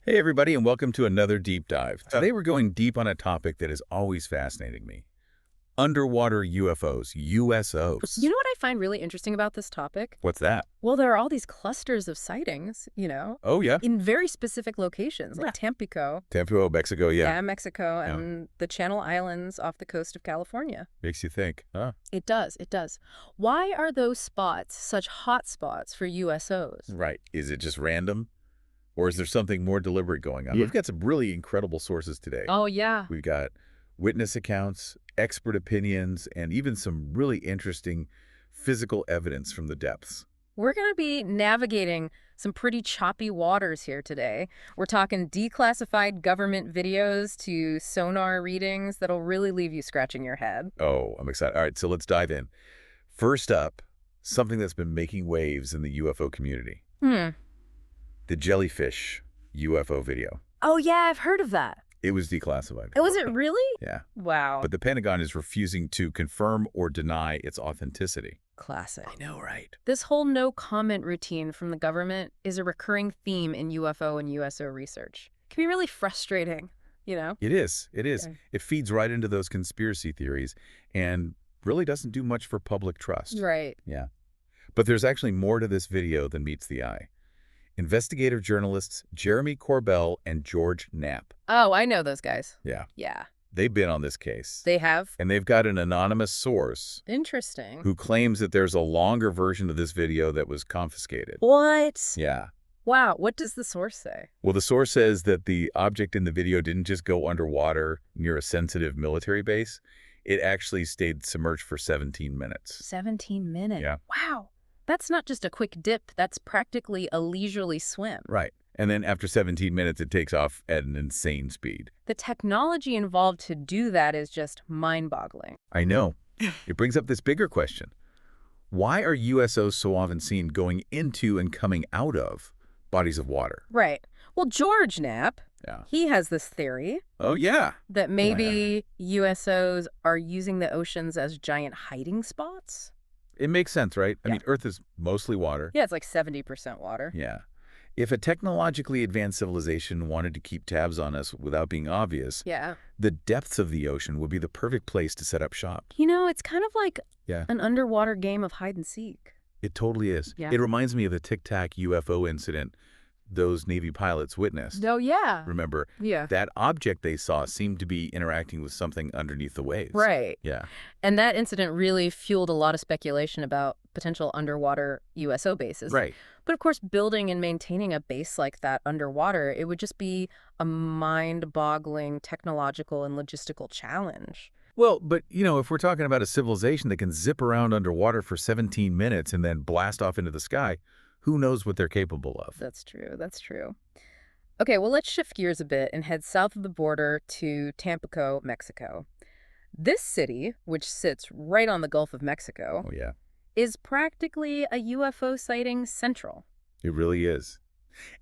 Hey everybody, and welcome to another deep dive. Today we're going deep on a topic that is always fascinating me. Underwater UFOs, You USOs. know what I find really interesting about this topic? What's that? Well, there are all these clusters of sightings, Oh yeah. in very specific locations, Yeah. like Tampico, Tampico, Mexico, yeah. yeah, Mexico, Yeah. and the Channel Islands off the coast of California. Makes you think. Huh? It does, it does. Why are those spots such hot spots for USOs? Right. Is it just random? Or is there something more deliberate going on? Yeah. We've got some really incredible sources today. Oh, yeah. We've got witness accounts, expert opinions, and even some really interesting physical evidence from the depths. We're going to be navigating some pretty choppy waters here today. We're talking declassified government videos to sonar readings that'll really leave you scratching your head. Oh, I'm excited. All right, so let's dive in. First up, something that's been making waves in the UFO community. Hmm. The jellyfish UFO video. Oh, yeah, I've heard of that. It was declassified. Was it really? Yeah. Wow. But the Pentagon is refusing to confirm or deny its authenticity. Classic. I know, right? This whole no-comment routine from the government is a recurring theme in UFO and USO research. It can be really frustrating, you know? It is. It is. Okay. It feeds right into those conspiracy theories and really doesn't do much for public trust. Right. Yeah. But there's actually more to this video than meets the eye. Investigative journalists Jeremy Corbell and George Knapp. Oh, I know those guys. Yeah. Yeah. They've been on this case. They have? And they've got an anonymous source Interesting. who claims that there's a longer version of this video that was confiscated. What? Yeah. Wow, what does the source say? Well, the source says that the object in the video didn't just go underwater near a sensitive military base. It actually stayed submerged for 17 minutes. 17 minutes. Yeah. Wow. That's not just a quick dip. That's practically a leisurely swim. Right. And then after 17 minutes, it takes off at an insane speed. The technology involved to do that is just mind-boggling. I know. It brings up this bigger question. Why are USOs so often seen going into and coming out of bodies of water? Right. Well, George Knapp, Yeah. he has this theory Oh, yeah. that maybe USOs are using the oceans as giant hiding spots. It makes sense, right? I Yeah. mean, Earth is mostly water. Yeah, it's like 70% water. Yeah. If a technologically advanced civilization wanted to keep tabs on us without being obvious, Yeah. the depths of the ocean would be the perfect place to set up shop. You know, it's kind of like Yeah. an underwater game of hide and seek. It totally is. Yeah. It reminds me of the Tic Tac UFO incident those Navy pilots witnessed. Oh, yeah. Remember, Yeah. that object they saw seemed to be interacting with something underneath the waves. Right. Yeah. And that incident really fueled a lot of speculation about potential underwater USO bases. Right. But of course, building and maintaining a base like that underwater, it would just be a mind-boggling technological and logistical challenge. Well, but, if we're talking about a civilization that can zip around underwater for 17 minutes and then blast off into the sky, who knows what they're capable of? That's true. That's true. Okay, well, let's shift gears a bit and head south of the border to Tampico, Mexico. This city, which sits right on the Gulf of Mexico, Oh, yeah. is practically a UFO sighting central. It really is.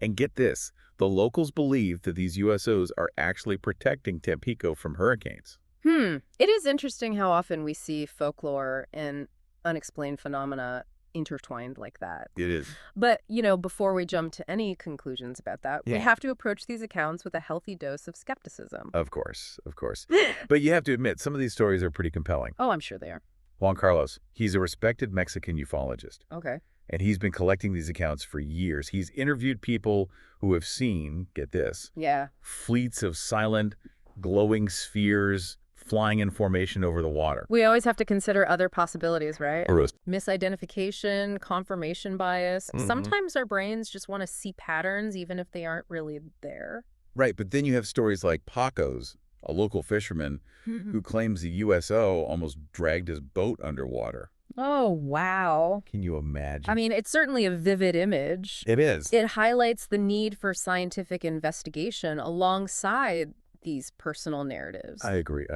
And get this, the locals believe that these USOs are actually protecting Tampico from hurricanes. It is interesting how often we see folklore and unexplained phenomena intertwined like that. It is. But, before we jump to any conclusions about that, we Yeah. have to approach these accounts with a healthy dose of skepticism. Of course, of course. But you have to admit, some of these stories are pretty compelling. Oh, I'm sure they are. Juan Carlos, he's a respected Mexican ufologist, Okay. and he's been collecting these accounts for years. He's interviewed people who have seen, get this, Yeah. fleets of silent, glowing spheres flying in formation over the water. We always have to consider other possibilities, right? Or Misidentification, confirmation bias. Mhm. Sometimes our brains just want to see patterns even if they aren't really there. Right, but then you have stories like Paco's, a local fisherman who claims the USO almost dragged his boat underwater. Oh, wow. Can you imagine? I mean, it's certainly a vivid image. It is. It highlights the need for scientific investigation alongside these personal narratives. I agree.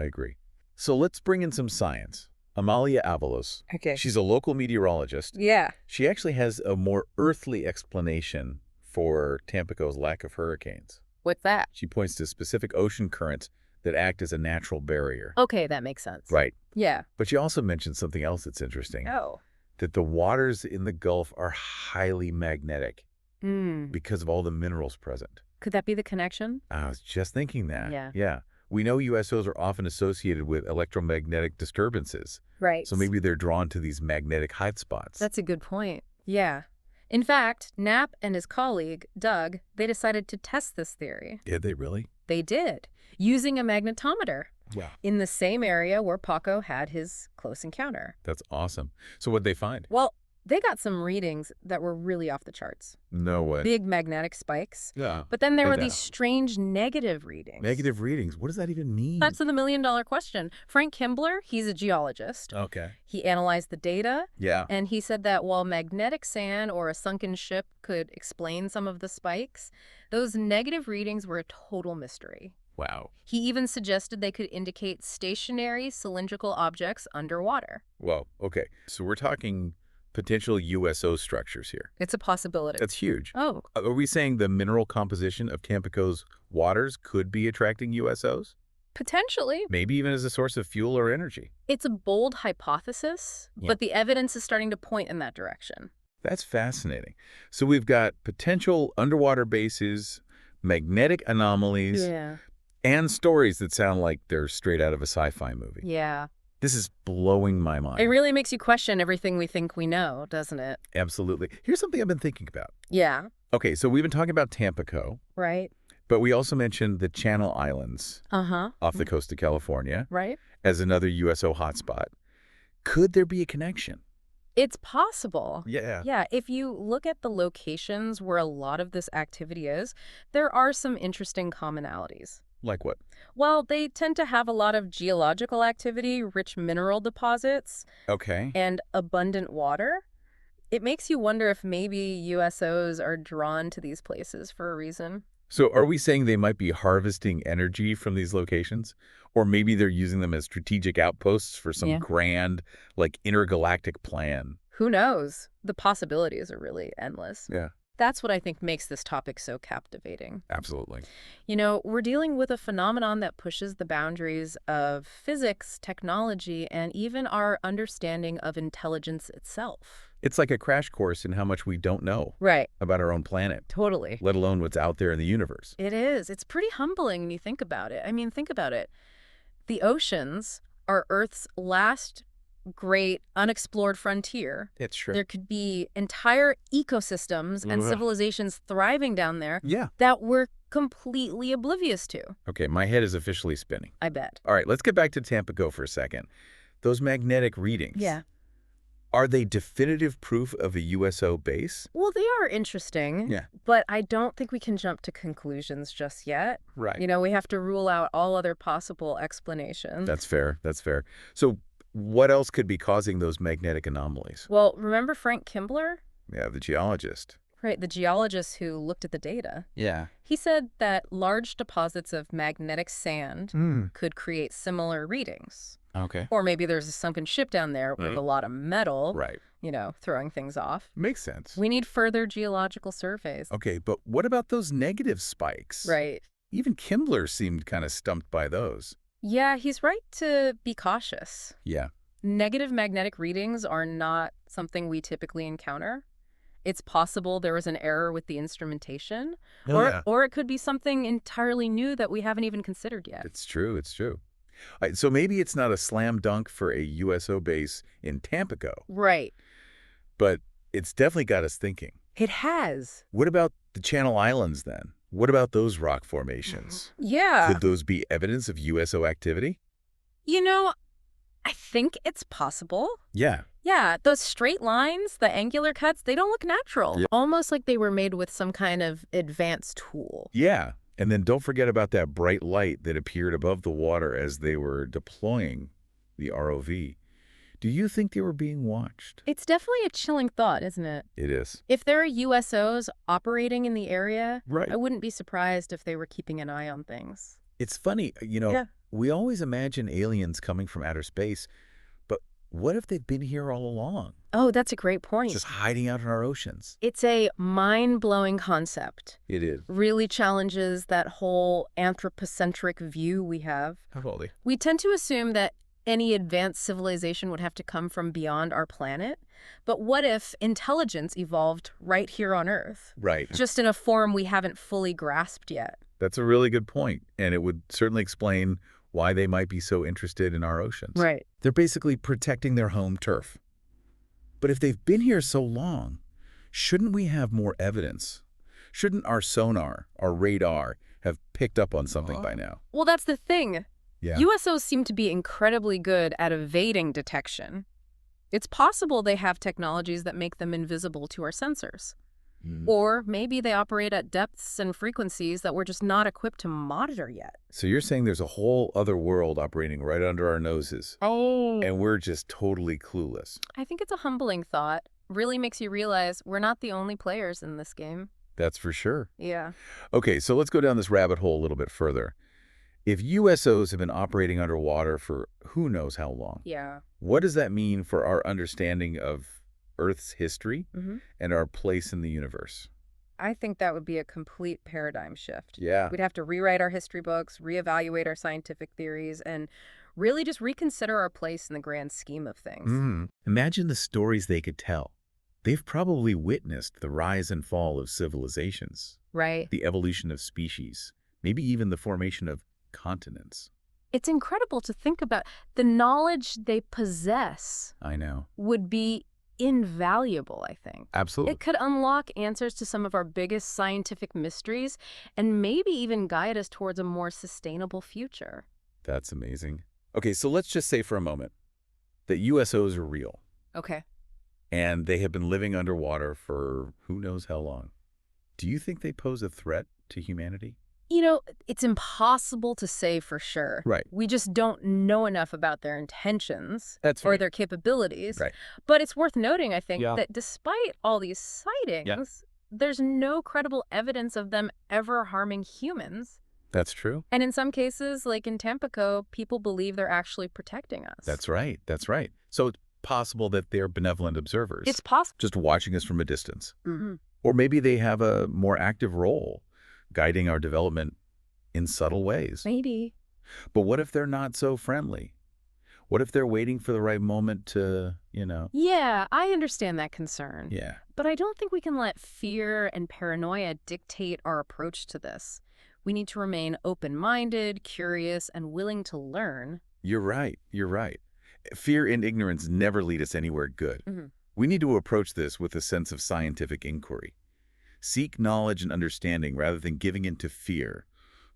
So let's bring in some science. Amalia Avalos. Okay. She's a local meteorologist. Yeah. She actually has a more earthly explanation for Tampico's lack of hurricanes. What's that? She points to specific ocean currents that act as a natural barrier. Okay, that makes sense. Right. Yeah. But she also mentioned something else that's interesting. Oh. That the waters in the Gulf are highly magnetic because of all the minerals present. Could that be the connection? I was just thinking that. Yeah. Yeah. We know USOs are often associated with electromagnetic disturbances, Right. so maybe they're drawn to these magnetic hot spots. That's a good point. Yeah. In fact, Knapp and his colleague, Doug, they decided to test this theory. Did they really? They did, using a magnetometer Wow. in the same area where Paco had his close encounter. That's awesome. So what'd they find? Well, they got some readings that were really off the charts. No way. Big magnetic spikes. Yeah. But then there were Yeah. these strange negative readings. Negative readings. What does that even mean? That's the million-dollar question. Frank Kimbler, he's a geologist. Okay. He analyzed the data, Yeah. and he said that while magnetic sand or a sunken ship could explain some of the spikes, those negative readings were a total mystery. Wow. He even suggested they could indicate stationary cylindrical objects underwater. Whoa. Okay. So we're talking potential USO structures here. It's a possibility. That's huge. Oh, Are we saying the mineral composition of Tampico's waters could be attracting USOs? potentially. Maybe even as a source of fuel or energy. It's a bold hypothesis, Yeah. but the evidence is starting to point in that direction. That's fascinating. So we've got potential underwater bases, magnetic anomalies, Yeah. and stories that sound like they're straight out of a sci-fi movie. Yeah. This is blowing my mind. It really makes you question everything we think we know, doesn't it? Absolutely. Here's something I've been thinking about. Yeah. Okay, so we've been talking about Tampico, Right. but we also mentioned the Channel Islands Uh-huh. off the coast of California Right? as another USO hotspot. Could there be a connection? It's possible. Yeah. Yeah, if you look at the locations where a lot of this activity is, there are some interesting commonalities. Like what? Well, they tend to have a lot of geological activity, rich mineral deposits, Okay. and abundant water. It makes you wonder if maybe USOs are drawn to these places for a reason. So are we saying they might be harvesting energy from these locations? Or maybe they're using them as strategic outposts for some Yeah. grand, like, intergalactic plan? Who knows? The possibilities are really endless. Yeah, That's what I think makes this topic so captivating. absolutely. You know, we're dealing with a phenomenon that pushes the boundaries of physics, technology, and even our understanding of intelligence itself. It's like a crash course in how much we don't know Right. about our own planet, Totally. let alone what's out there in the universe. It is. It's pretty humbling when you think about it. I mean, think about it. The oceans are Earth's last great unexplored frontier. It's true. There could be entire ecosystems and Ugh. civilizations thriving down there Yeah. that we're completely oblivious to, Okay, my head is officially spinning. I bet. All right, let's get back to Tampico for a second. Those magnetic readings. Yeah. Are they definitive proof of a USO base? Well, they are interesting, Yeah. but I don't think we can jump to conclusions just yet. Right. You know, we have to rule out all other possible explanations. That's fair. That's fair. So what else could be causing those magnetic anomalies? Well, remember Frank Kimbler? Yeah, the geologist. Right, the geologist who looked at the data. Yeah. He said that large deposits of magnetic sand Mm. could create similar readings. Okay. Or maybe there's a sunken ship down there with a lot of metal, Right. you know, throwing things off. Makes sense. We need further geological surveys. Okay, but what about those negative spikes? Right. Even Kimbler seemed kind of stumped by those. Yeah, he's right to be cautious. Yeah. Negative magnetic readings are not something we typically encounter. It's possible there was an error with the instrumentation, or it could be something entirely new that we haven't even considered yet. It's true. It's true. All right, so maybe it's not a slam dunk for a USO base in Tampico, Right. but it's definitely got us thinking. It has. What about the Channel Islands then? What about those rock formations? Yeah. Could those be evidence of USO activity? You know, I think it's possible. Yeah. Yeah, those straight lines, the angular cuts, they don't look natural. Yeah. Almost like they were made with some kind of advanced tool. Yeah. And then don't forget about that bright light that appeared above the water as they were deploying the ROV. Do you think they were being watched? It's definitely a chilling thought, isn't it? It is. If there are USOs operating in the area, Right. I wouldn't be surprised if they were keeping an eye on things. It's funny, Yeah. we always imagine aliens coming from outer space, but what if they've been here all along, Oh, that's a great point. just hiding out in our oceans? It's a mind-blowing concept. It is. Really challenges that whole anthropocentric view we have. How old are they? We tend to assume that any advanced civilization would have to come from beyond our planet. But what if intelligence evolved right here on Earth, Right. just in a form we haven't fully grasped yet? That's a really good point, and it would certainly explain why they might be so interested in our oceans. Right. They're basically protecting their home turf. But if they've been here so long, shouldn't we have more evidence? Shouldn't our sonar, our radar, have picked up on something by now? Well, that's the thing. Yeah. USOs seem to be incredibly good at evading detection. It's possible they have technologies that make them invisible to our sensors. Or maybe they operate at depths and frequencies that we're just not equipped to monitor yet. So you're saying there's a whole other world operating right under our noses, and we're just totally clueless. I think it's a humbling thought. Really makes you realize we're not the only players in this game. That's for sure. Yeah. Okay, so let's go down this rabbit hole a little bit further. If USOs have been operating underwater for who knows how long, Yeah. what does that mean for our understanding of Earth's history and our place in the universe? I think that would be a complete paradigm shift. Yeah. We'd have to rewrite our history books, reevaluate our scientific theories, and really just reconsider our place in the grand scheme of things. Imagine the stories they could tell. They've probably witnessed the rise and fall of civilizations, Right. the evolution of species, maybe even the formation of continents. It's incredible to think about. The knowledge they possess I know. would be invaluable, I think. Absolutely. It could unlock answers to some of our biggest scientific mysteries and maybe even guide us towards a more sustainable future. That's amazing. Okay, so let's just say for a moment that USOs are real, Okay. and they have been living underwater for who knows how long. Do you think they pose a threat to humanity? You know, it's impossible to say for sure. Right. We just don't know enough about their intentions That's or right. their capabilities. Right. But it's worth noting, I think, Yeah. that despite all these sightings, there's no credible evidence of them ever harming humans. That's true. And in some cases, like in Tampico, people believe they're actually protecting us. That's right. That's right. So it's possible that they're benevolent observers. It's possible. Just watching us from a distance. Mm-hmm. Or maybe they have a more active role guiding our development in subtle ways. Maybe. But what if they're not so friendly? What if they're waiting for the right moment to, Yeah, I understand that concern. Yeah. But I don't think we can let fear and paranoia dictate our approach to this. We need to remain open-minded, curious, and willing to learn. You're right. You're right. Fear and ignorance never lead us anywhere good. Mhm. We need to approach this with a sense of scientific inquiry. Seek knowledge and understanding rather than giving in to fear.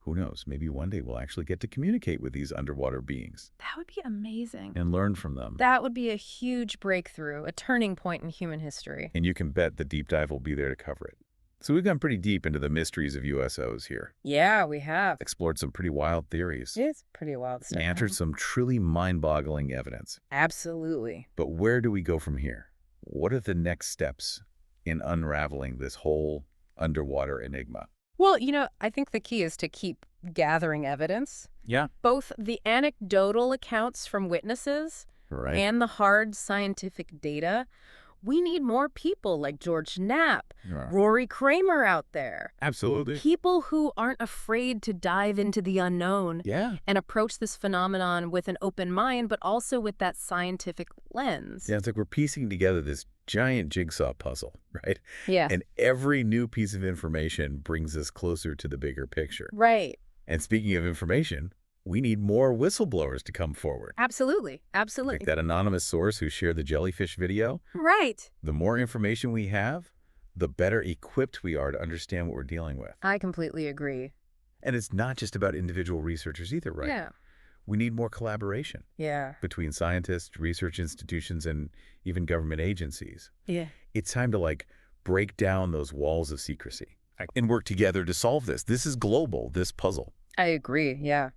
Who knows, maybe one day we'll actually get to communicate with these underwater beings That would be amazing. and learn from them. That would be a huge breakthrough, a turning point in human history. And you can bet the deep dive will be there to cover it. So we've gone pretty deep into the mysteries of USOs here. Yeah, we have. Explored some pretty wild theories. It's pretty wild stuff. And answered some truly mind-boggling evidence. Absolutely. But where do we go from here? What are the next steps in unraveling this whole underwater enigma? Well, I think the key is to keep gathering evidence. Yeah. Both the anecdotal accounts from witnesses Right. and the hard scientific data. We need more people like George Knapp, Yeah. Rory Kramer out there. Absolutely. People who aren't afraid to dive into the unknown Yeah. and approach this phenomenon with an open mind, but also with that scientific lens. Yeah, it's like we're piecing together this giant jigsaw puzzle, right? Yeah. And every new piece of information brings us closer to the bigger picture. Right. And speaking of information, we need more whistleblowers to come forward. Absolutely. Absolutely. Like that anonymous source who shared the jellyfish video. Right. The more information we have, the better equipped we are to understand what we're dealing with. I completely agree. And it's not just about individual researchers either, right? Yeah. We need more collaboration Yeah. between scientists, research institutions, and even government agencies. Yeah. It's time to break down those walls of secrecy and work together to solve this. This is global, this puzzle. I agree. Yeah.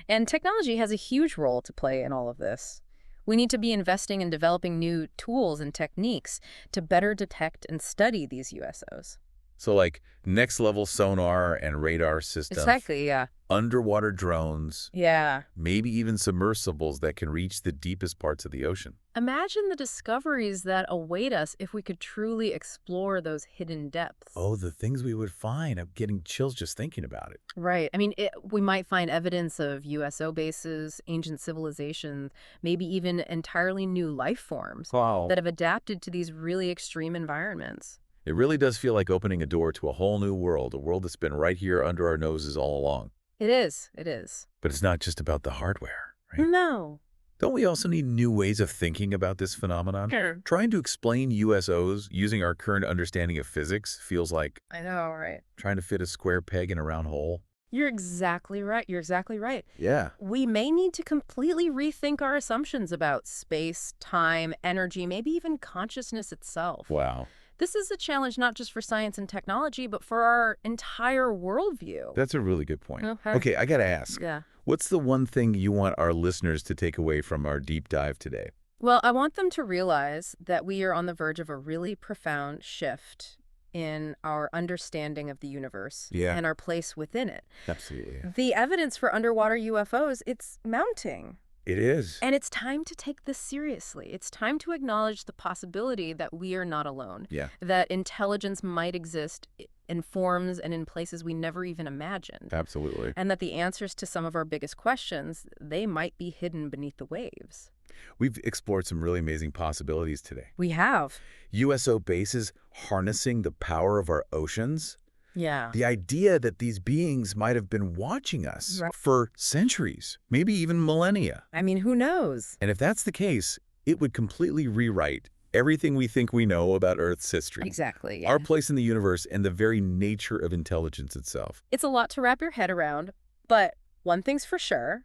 And technology has a huge role to play in all of this. We need to be investing in developing new tools and techniques to better detect and study these USOs. So like next-level sonar and radar systems, Exactly, yeah. underwater drones, Yeah. maybe even submersibles that can reach the deepest parts of the ocean. Imagine the discoveries that await us if we could truly explore those hidden depths. Oh, the things we would find. I'm getting chills just thinking about it. Right. I mean, we might find evidence of USO bases, ancient civilizations, maybe even entirely new life forms Wow. that have adapted to these really extreme environments. It really does feel like opening a door to a whole new world, a world that's been right here under our noses all along. It is. It is. But it's not just about the hardware, right? No. Don't we also need new ways of thinking about this phenomenon? Sure. Trying to explain USOs using our current understanding of physics feels like I know, right? trying to fit a square peg in a round hole. You're exactly right. You're exactly right. Yeah. We may need to completely rethink our assumptions about space, time, energy, maybe even consciousness itself. Wow. This is a challenge not just for science and technology, but for our entire worldview. That's a really good point. Okay. Okay, I gotta ask. Yeah. What's the one thing you want our listeners to take away from our deep dive today? Well, I want them to realize that we are on the verge of a really profound shift in our understanding of the universe and our place within it. Absolutely. The evidence for underwater UFOs, it's mounting. It is. And it's time to take this seriously. It's time to acknowledge the possibility that we are not alone, Yeah. that intelligence might exist in forms and in places we never even imagined, Absolutely. and that the answers to some of our biggest questions, they might be hidden beneath the waves. We've explored some really amazing possibilities today. We have. USO bases harnessing the power of our oceans. Yeah. The idea that these beings might have been watching us Right. for centuries, maybe even millennia. I mean, who knows? And if that's the case, it would completely rewrite everything we think we know about Earth's history. Exactly. Yeah. Our place in the universe and the very nature of intelligence itself. It's a lot to wrap your head around, but one thing's for sure,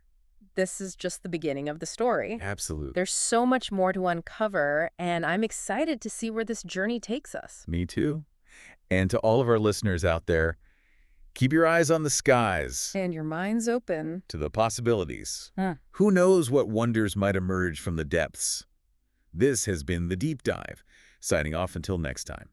this is just the beginning of the story. Absolutely. There's so much more to uncover, and I'm excited to see where this journey takes us. Me too. And to all of our listeners out there, keep your eyes on the skies, And your mind's open. to the possibilities. Huh. Who knows what wonders might emerge from the depths? This has been The Deep Dive, signing off until next time.